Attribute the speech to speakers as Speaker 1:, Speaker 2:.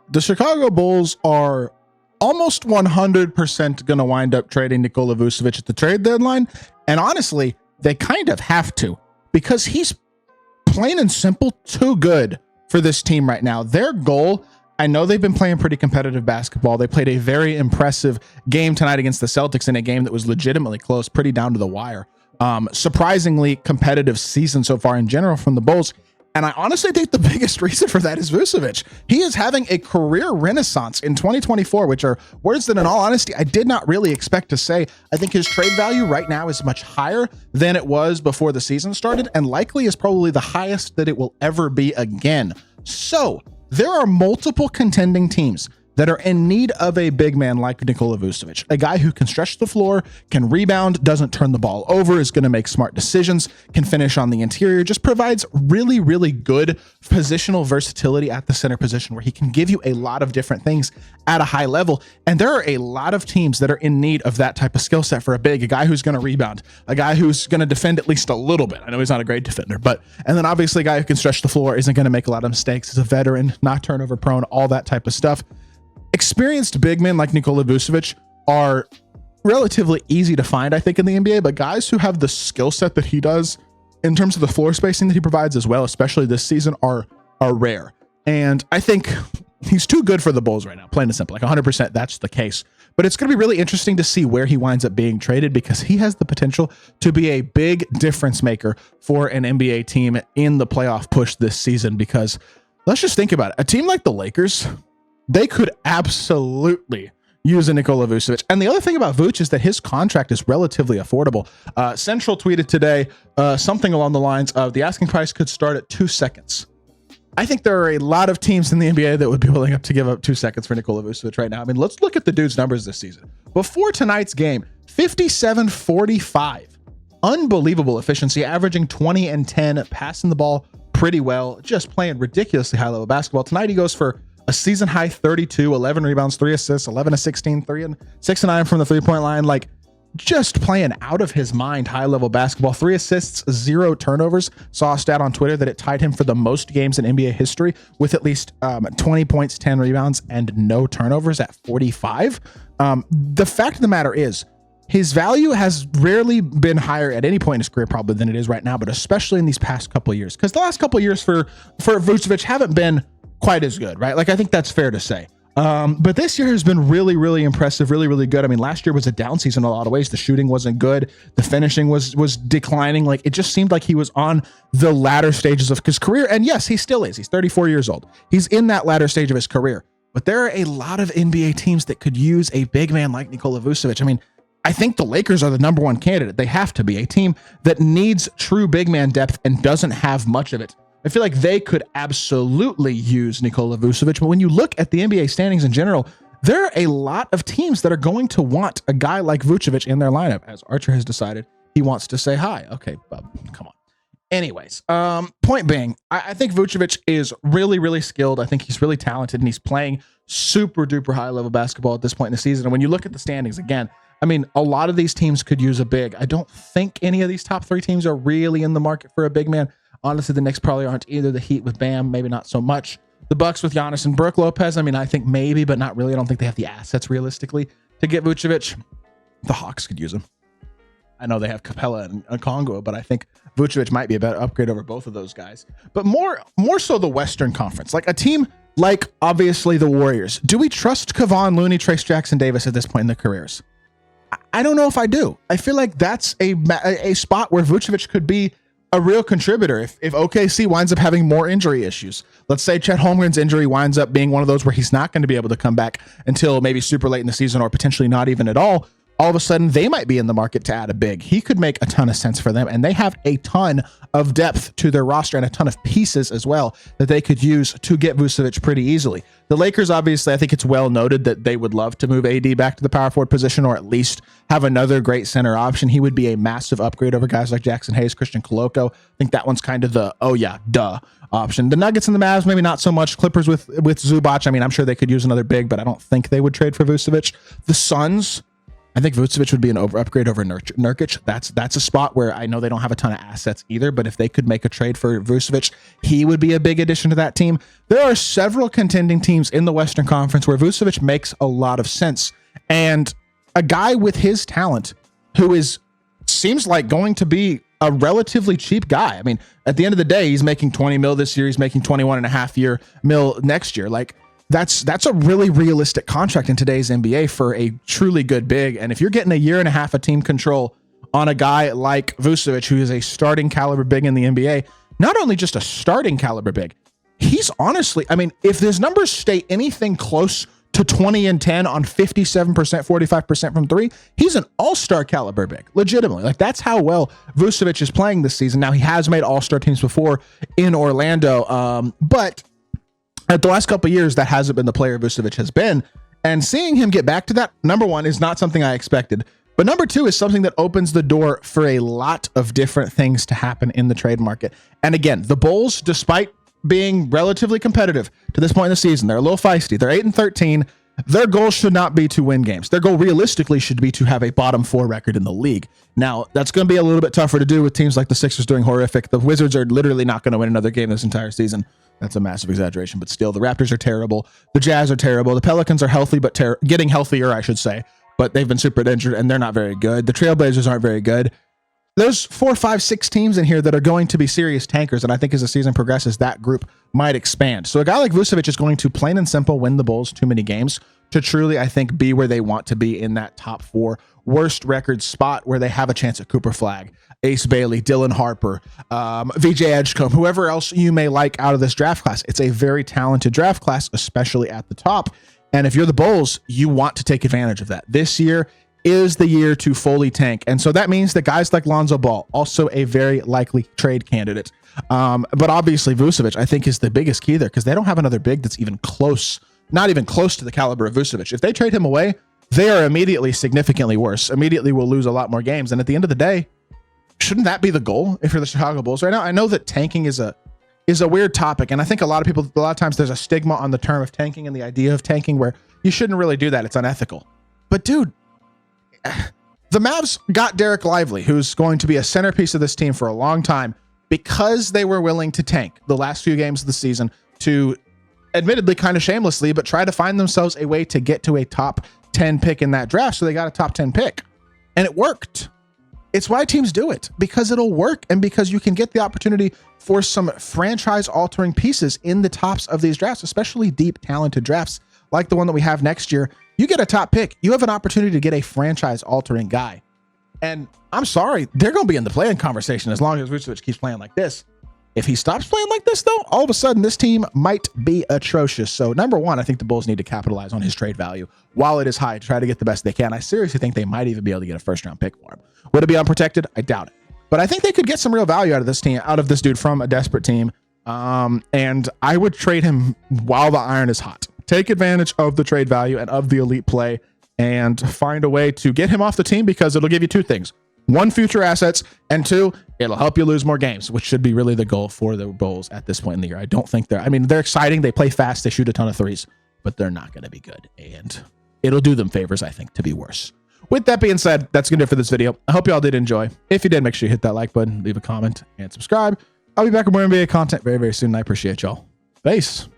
Speaker 1: the Chicago Bulls are almost 100% going to wind up trading Nikola Vucevic at the trade deadline. And honestly, they kind of have to, because he's plain and simple too good for this team right now. Their goal, I know they've been playing pretty competitive basketball. They played a very impressive game tonight against the Celtics in a game that was legitimately close, pretty down to the wire. Surprisingly competitive season so far in general from the Bulls. And I honestly think the biggest reason for that is Vucevic. He is having a career renaissance in 2024, which are words that in all honesty, I did not really expect to say. I think his trade value right now is much higher than it was before the season started, and likely is probably the highest that it will ever be again. So there are multiple contending teams that are in need of a big man like Nikola Vucevic, a guy who can stretch the floor, can rebound, doesn't turn the ball over, is going to make smart decisions, can finish on the interior, just provides really, really good positional versatility at the center position where he can give you a lot of different things at a high level. And there are a lot of teams that are in need of that type of skill set for a big, a guy who's going to rebound, a guy who's going to defend at least a little bit. I know he's not a great defender, and then obviously a guy who can stretch the floor, isn't going to make a lot of mistakes, is a veteran, not turnover prone, all that type of stuff. Experienced big men like Nikola Vucevic are relatively easy to find, I think, in the NBA, but guys who have the skill set that he does in terms of the floor spacing that he provides as well, especially this season, are rare. And I think he's too good for the Bulls right now, plain and simple. Like 100% that's the case. But it's going to be really interesting to see where he winds up being traded, because he has the potential to be a big difference maker for an NBA team in the playoff push this season. Because let's just think about it. A team like the Lakers, they could absolutely use a Nikola Vucevic. And the other thing about Vuce is that his contract is relatively affordable. Central tweeted today something along the lines of the asking price could start at 2 seconds. I think there are a lot of teams in the NBA that would be willing to give up 2 seconds for Nikola Vucevic right now. I mean, let's look at the dude's numbers this season. Before tonight's game, 57-45. Unbelievable efficiency, averaging 20 and 10, passing the ball pretty well, just playing ridiculously high level basketball. Tonight he goes for a season high 32, 11 rebounds, 3 assists, 11 of 16, 6 and 9 from the 3-point line. Like, just playing out of his mind, high level basketball. 3 assists, 0 turnovers. Saw a stat on Twitter that it tied him for the most games in NBA history with at least 20 points, 10 rebounds, and no turnovers at 45. The fact of the matter is, his value has rarely been higher at any point in his career probably than it is right now, but especially in these past couple of years. Because the last couple of years for Vucevic haven't been quite as good, right? Like, I think that's fair to say. But this year has been really, really impressive, really, really good. I mean, last year was a down season in a lot of ways. The shooting wasn't good. The finishing was declining. Like, it just seemed like he was on the latter stages of his career. And yes, he still is. He's 34 years old. He's in that latter stage of his career. But there are a lot of NBA teams that could use a big man like Nikola Vucevic. I mean, I think the Lakers are the number one candidate. They have to be a team that needs true big man depth and doesn't have much of it. I feel like they could absolutely use Nikola Vucevic, but when you look at the NBA standings in general, there are a lot of teams that are going to want a guy like Vucevic in their lineup, as Archer has decided he wants to say hi. Okay, bub, come on. Anyways, point being, I think Vucevic is really, really skilled. I think he's really talented, and he's playing super duper high level basketball at this point in the season. And when you look at the standings again, I mean, a lot of these teams could use a big. I don't think any of these top 3 teams are really in the market for a big man. Honestly, the Knicks probably aren't either. The Heat with Bam, maybe not so much. The Bucks with Giannis and Brook Lopez, I mean, I think maybe, but not really. I don't think they have the assets realistically to get Vucevic. The Hawks could use him. I know they have Capella and Okongwu, but I think Vucevic might be a better upgrade over both of those guys. But more so the Western Conference, like a team like obviously the Warriors. Do we trust Kevon Looney, Trace Jackson Davis at this point in their careers? I don't know if I do. I feel like that's a spot where Vucevic could be a real contributor if OKC winds up having more injury issues. Let's say Chet Holmgren's injury winds up being one of those where he's not going to be able to come back until maybe super late in the season or potentially not even at all. All of a sudden, they might be in the market to add a big. He could make a ton of sense for them, and they have a ton of depth to their roster and a ton of pieces as well that they could use to get Vucevic pretty easily. The Lakers, obviously, I think it's well noted that they would love to move AD back to the power forward position or at least have another great center option. He would be a massive upgrade over guys like Jackson Hayes, Christian Koloko. I think that one's kind of the, oh yeah, duh option. The Nuggets and the Mavs, maybe not so much. Clippers with Zubac, I mean, I'm sure they could use another big, but I don't think they would trade for Vucevic. The Suns, I think Vucevic would be an upgrade over Nurkic. That's a spot where I know they don't have a ton of assets either, but if they could make a trade for Vucevic, he would be a big addition to that team. There are several contending teams in the Western Conference where Vucevic makes a lot of sense. And a guy with his talent who seems like going to be a relatively cheap guy. I mean, at the end of the day, he's making 20 mil this year. He's making 21.5 mil next year. Like, that's a really realistic contract in today's NBA for a truly good big. And if you're getting a year and a half of team control on a guy like Vucevic, who is a starting caliber big in the NBA, not only just a starting caliber big, he's honestly, I mean, if his numbers stay anything close to 20 and 10 on 57%, 45% from three, he's an all-star caliber big, legitimately. Like, that's how well Vucevic is playing this season. Now, he has made all-star teams before in Orlando, but at the last couple of years, that hasn't been the player Vucevic has been. And seeing him get back to that, number one, is not something I expected. But number two is something that opens the door for a lot of different things to happen in the trade market. And again, the Bulls, despite being relatively competitive to this point in the season, they're a little feisty. They're 8-13. Their goal should not be to win games. Their goal realistically should be to have a bottom four record in the league. Now, that's going to be a little bit tougher to do with teams like the Sixers doing horrific. The Wizards are literally not going to win another game this entire season. That's a massive exaggeration, but still, the Raptors are terrible. The Jazz are terrible. The Pelicans are healthy, but getting healthier, I should say, but they've been super injured and they're not very good. The Trailblazers aren't very good. There's 4, 5, 6 teams in here that are going to be serious tankers, and I think as the season progresses, that group might expand. So a guy like Vucevic is going to plain and simple win the Bulls too many games to truly, I think, be where they want to be in that top 4 worst record spot where they have a chance at Cooper Flagg, Ace Bailey, Dylan Harper, VJ Edgecombe, whoever else you may like out of this draft class. It's a very talented draft class, especially at the top. And if you're the Bulls, you want to take advantage of that. This year is the year to fully tank. And so that means that guys like Lonzo Ball, also a very likely trade candidate. But obviously Vucevic, I think, is the biggest key there because they don't have another big that's even close, not even close to the caliber of Vucevic. If they trade him away, they are immediately significantly worse. Immediately will lose a lot more games. And at the end of the day, shouldn't that be the goal if you're the Chicago Bulls right now? I know that tanking is a weird topic. And I think a lot of times there's a stigma on the term of tanking and the idea of tanking where you shouldn't really do that. It's unethical. But dude, the Mavs got Derek Lively, who's going to be a centerpiece of this team for a long time, because they were willing to tank the last few games of the season to, admittedly kind of shamelessly, but try to find themselves a way to get to a top 10 pick in that draft. So they got a top 10 pick and it worked. It's why teams do it, because it'll work and because you can get the opportunity for some franchise altering pieces in the tops of these drafts, especially deep, talented drafts like the one that we have next year. You get a top pick, you have an opportunity to get a franchise altering guy. And I'm sorry, they're going to be in the playing conversation as long as Vucevic keeps playing like this. If he stops playing like this, though, all of a sudden this team might be atrocious. So number one, I think the Bulls need to capitalize on his trade value while it is high to try to get the best they can. I seriously think they might even be able to get a first-round pick for him. Would it be unprotected? I doubt it. But I think they could get some real value out of this team, out of this dude from a desperate team. And I would trade him while the iron is hot. Take advantage of the trade value and of the elite play and find a way to get him off the team, because it'll give you two things. One, future assets, and two, it'll help you lose more games, which should be really the goal for the Bulls at this point in the year. I don't think they're exciting. They play fast. They shoot a ton of threes, but they're not going to be good. And it'll do them favors, I think, to be worse. With that being said, that's going to do it for this video. I hope you all did enjoy. If you did, make sure you hit that like button, leave a comment, and subscribe. I'll be back with more NBA content very, very soon. I appreciate y'all. Peace.